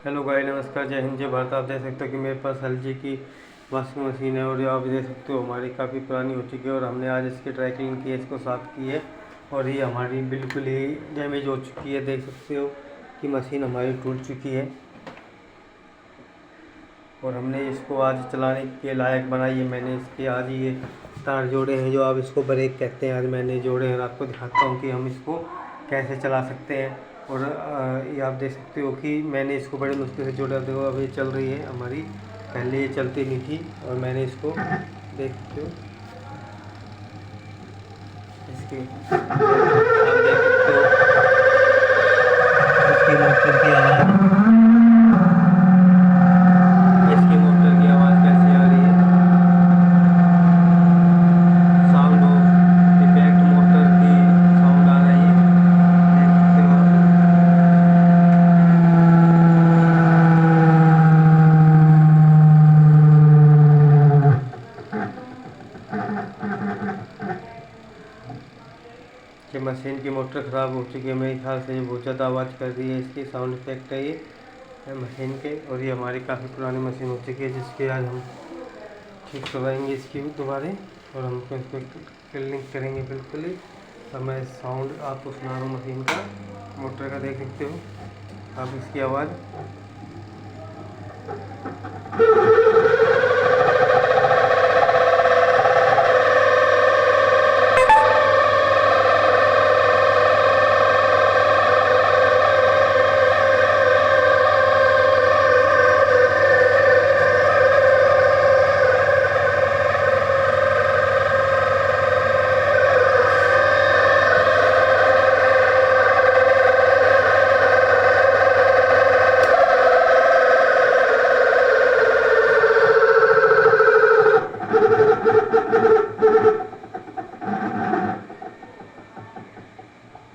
Hello guys, नमस्कार, जय हिंद, जय भारत। आप देख सकते हो कि मेरे पास एलजी की वॉशिंग मशीन है और ये आप देख सकते हो हमारी काफ़ी पुरानी हो चुकी है और हमने आज इसकी ड्राई क्लीन की है, इसको साफ़ की है और ये हमारी बिल्कुल ही डैमेज हो चुकी है। देख सकते हो कि मशीन हमारी टूट चुकी है और हमने इसको आज चलाने के लायक बनाई है। मैंने इसके आज ये तार जोड़े हैं जो आप इसको ब्रेक कहते हैं, आज मैंने जोड़े हैं और आपको दिखाता हूँ कि हम इसको कैसे चला सकते हैं। और ये आप देख सकते हो कि मैंने इसको बड़े मुश्किल से जोड़ा। देखो अब ये चल रही है हमारी, पहले ये चलती नहीं थी और मैंने इसको देख सकते हो इसकी आप देख सकते हो इसकी मोटर की आवाज़, इसकी मोटर की आवाज़ कैसी आ रही है। साउंड ऑफ इफेक्ट मोटर की साउंड आ रही है, देख सकते हो आप। कि मशीन की मोटर ख़राब हो चुकी है, मेरे ख्याल से ये बहुत ज़्यादा आवाज़ कर रही है। इसकी साउंड इफेक्ट है ये मशीन के, और ये हमारी काफ़ी पुरानी मशीन हो चुकी है जिसके आज हम ठीक करवाएंगे इसकी दोबारा और हम इसको क्लीनिंग करेंगे बिल्कुल ही। और मैं साउंड आपको सुना रहा हूँ मशीन का, मोटर का, देख सकते हो आप इसकी आवाज़।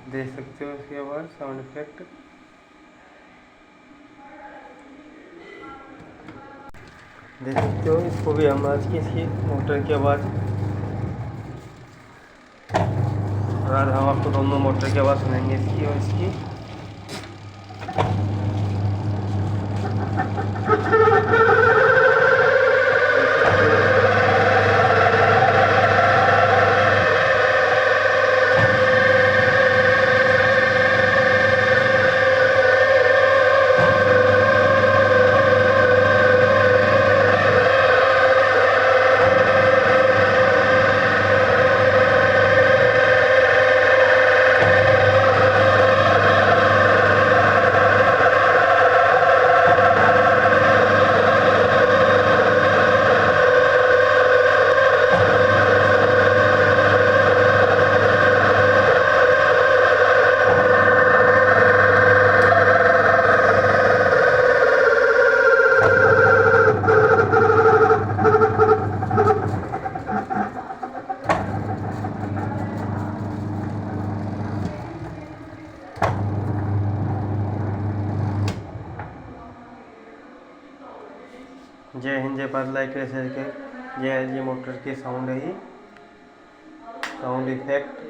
देख सकते हो इसकी आवाज़, साउंड इफेक्ट। देख सकते हो इसको भी हम आज की इसकी मोटर की आवाज़, और आज हम आपको दोनों मोटर की आवाज़ सुनेंगे, इसकी और इसकी। जय हिंद, जय भारत। लाइक करें, शेयर करें। जय मोटर के साउंड है ये, साउंड इफेक्ट।